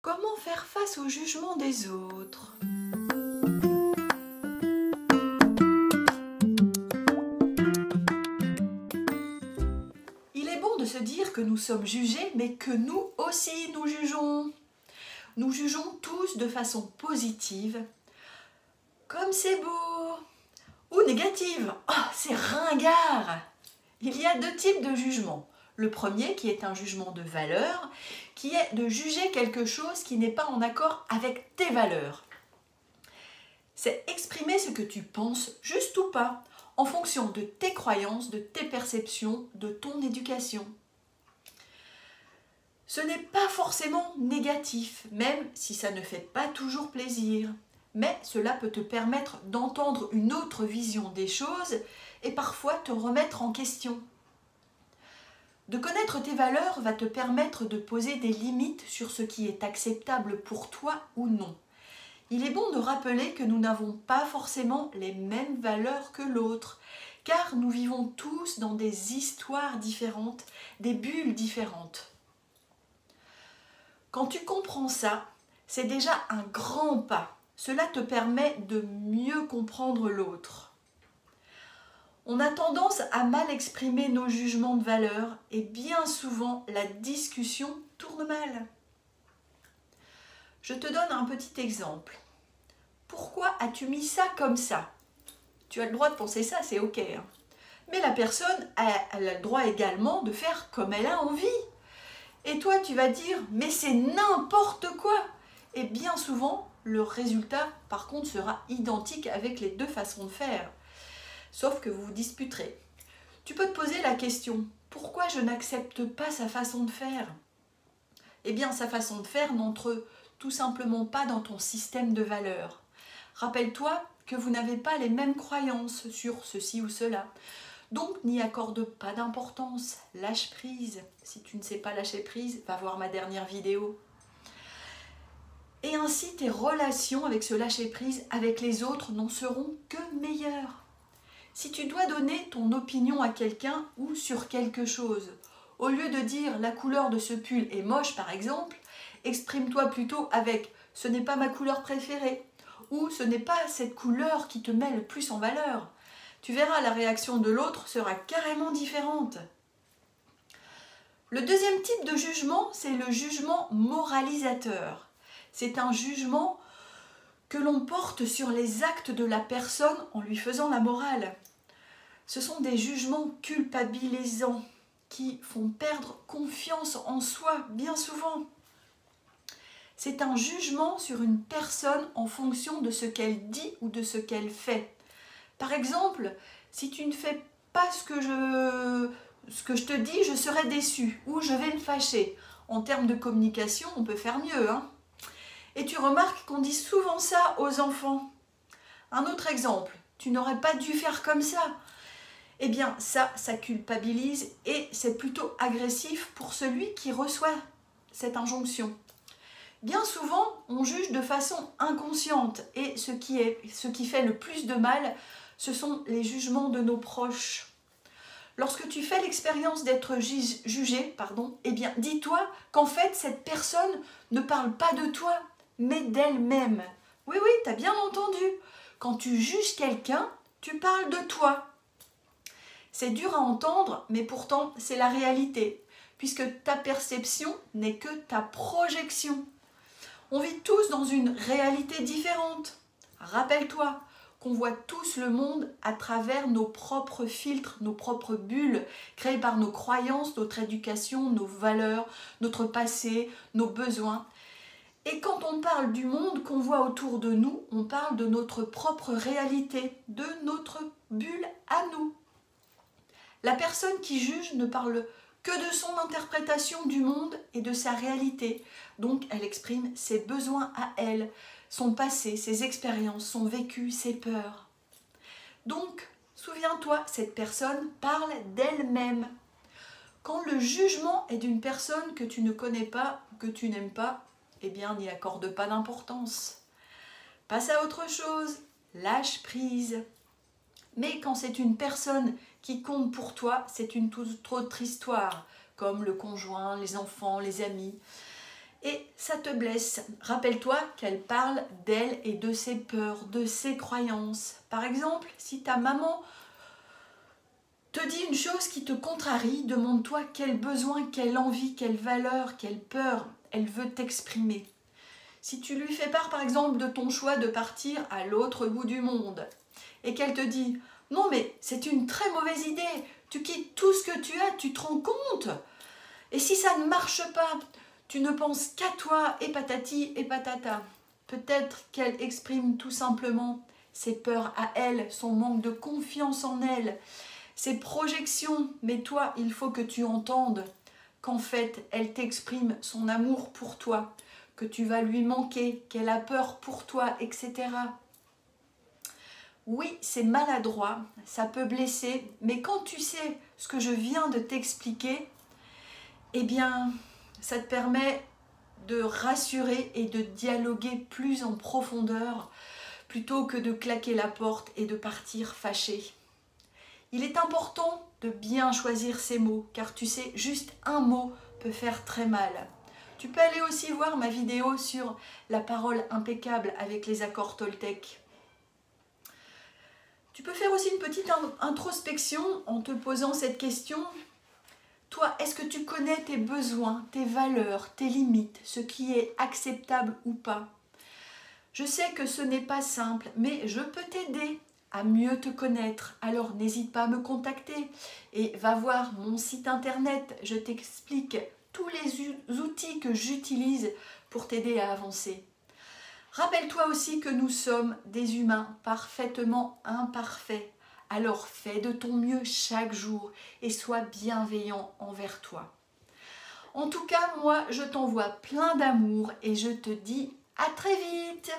Comment faire face au jugement des autres? Il est bon de se dire que nous sommes jugés, mais que nous aussi nous jugeons. Nous jugeons tous de façon positive, comme c'est beau, ou négative, oh, c'est ringard. Il y a deux types de jugement. Le premier qui est un jugement de valeur, qui est de juger quelque chose qui n'est pas en accord avec tes valeurs. C'est exprimer ce que tu penses, juste ou pas, en fonction de tes croyances, de tes perceptions, de ton éducation. Ce n'est pas forcément négatif, même si ça ne fait pas toujours plaisir. Mais cela peut te permettre d'entendre une autre vision des choses et parfois te remettre en question. De connaître tes valeurs va te permettre de poser des limites sur ce qui est acceptable pour toi ou non. Il est bon de rappeler que nous n'avons pas forcément les mêmes valeurs que l'autre, car nous vivons tous dans des histoires différentes, des bulles différentes. Quand tu comprends ça, c'est déjà un grand pas. Cela te permet de mieux comprendre l'autre. On a tendance à mal exprimer nos jugements de valeur et bien souvent la discussion tourne mal. Je te donne un petit exemple. Pourquoi as-tu mis ça comme ça? Tu as le droit de penser ça, c'est ok. Mais la personne elle a le droit également de faire comme elle a envie. Et toi, tu vas dire, mais c'est n'importe quoi. Et bien souvent, le résultat, par contre, sera identique avec les deux façons de faire. Sauf que vous vous disputerez. Tu peux te poser la question, pourquoi je n'accepte pas sa façon de faire? Eh bien, sa façon de faire n'entre tout simplement pas dans ton système de valeurs. Rappelle-toi que vous n'avez pas les mêmes croyances sur ceci ou cela. Donc, n'y accorde pas d'importance. Lâche prise. Si tu ne sais pas lâcher prise, va voir ma dernière vidéo. Et ainsi, tes relations avec ce lâcher prise avec les autres n'en seront que meilleures. Si tu dois donner ton opinion à quelqu'un ou sur quelque chose, au lieu de dire la couleur de ce pull est moche par exemple, exprime-toi plutôt avec ce n'est pas ma couleur préférée ou ce n'est pas cette couleur qui te met le plus en valeur. Tu verras, la réaction de l'autre sera carrément différente. Le deuxième type de jugement, c'est le jugement moralisateur. C'est un jugement que l'on porte sur les actes de la personne en lui faisant la morale. Ce sont des jugements culpabilisants qui font perdre confiance en soi bien souvent. C'est un jugement sur une personne en fonction de ce qu'elle dit ou de ce qu'elle fait. Par exemple, si tu ne fais pas ce que je te dis, je serai déçue ou je vais me fâcher. En termes de communication, on peut faire mieux. Et tu remarques qu'on dit souvent ça aux enfants. Un autre exemple, tu n'aurais pas dû faire comme ça. Eh bien, ça culpabilise et c'est plutôt agressif pour celui qui reçoit cette injonction. Bien souvent, on juge de façon inconsciente et ce qui fait le plus de mal, ce sont les jugements de nos proches. Lorsque tu fais l'expérience d'être jugé, eh bien, dis-toi qu'en fait, cette personne ne parle pas de toi, mais d'elle-même. Oui, tu as bien entendu. Quand tu juges quelqu'un, tu parles de toi. C'est dur à entendre, mais pourtant, c'est la réalité, puisque ta perception n'est que ta projection. On vit tous dans une réalité différente. Rappelle-toi qu'on voit tous le monde à travers nos propres filtres, nos propres bulles, créées par nos croyances, notre éducation, nos valeurs, notre passé, nos besoins. Et quand on parle du monde qu'on voit autour de nous, on parle de notre propre réalité, de notre bulle à nous. La personne qui juge ne parle que de son interprétation du monde et de sa réalité. Donc elle exprime ses besoins à elle, son passé, ses expériences, son vécu, ses peurs. Donc, souviens-toi, cette personne parle d'elle-même. Quand le jugement est d'une personne que tu ne connais pas, que tu n'aimes pas, eh bien n'y accorde pas d'importance. Passe à autre chose, lâche prise. Mais quand c'est une personne qui compte pour toi, c'est une toute autre histoire, comme le conjoint, les enfants, les amis. et ça te blesse. Rappelle-toi qu'elle parle d'elle et de ses peurs, de ses croyances. Par exemple, si ta maman te dit une chose qui te contrarie, demande-toi quel besoin, quelle envie, quelle valeur, quelle peur elle veut t'exprimer. Si tu lui fais part par exemple de ton choix de partir à l'autre bout du monde et qu'elle te dit « Non mais c'est une très mauvaise idée, tu quittes tout ce que tu as, tu te rends compte? Et si ça ne marche pas, tu ne penses qu'à toi et patati et patata. » Peut-être qu'elle exprime tout simplement ses peurs à elle, son manque de confiance en elle, ses projections, mais toi, il faut que tu entendes qu'en fait, elle t'exprime son amour pour toi, que tu vas lui manquer, qu'elle a peur pour toi, etc. Oui, c'est maladroit, ça peut blesser, mais quand tu sais ce que je viens de t'expliquer, eh bien, ça te permet de rassurer et de dialoguer plus en profondeur, plutôt que de claquer la porte et de partir fâché. Il est important de bien choisir ses mots, car tu sais, juste un mot peut faire très mal. Tu peux aller aussi voir ma vidéo sur la parole impeccable avec les accords Toltec. Tu peux faire aussi une petite introspection en te posant cette question. Toi, est-ce que tu connais tes besoins, tes valeurs, tes limites, ce qui est acceptable ou pas? Je sais que ce n'est pas simple, mais je peux t'aider à mieux te connaître. Alors n'hésite pas à me contacter et va voir mon site internet. Je t'explique tous les outils que j'utilise pour t'aider à avancer. Rappelle-toi aussi que nous sommes des humains parfaitement imparfaits. Alors fais de ton mieux chaque jour et sois bienveillant envers toi. En tout cas, moi, je t'envoie plein d'amour et je te dis à très vite!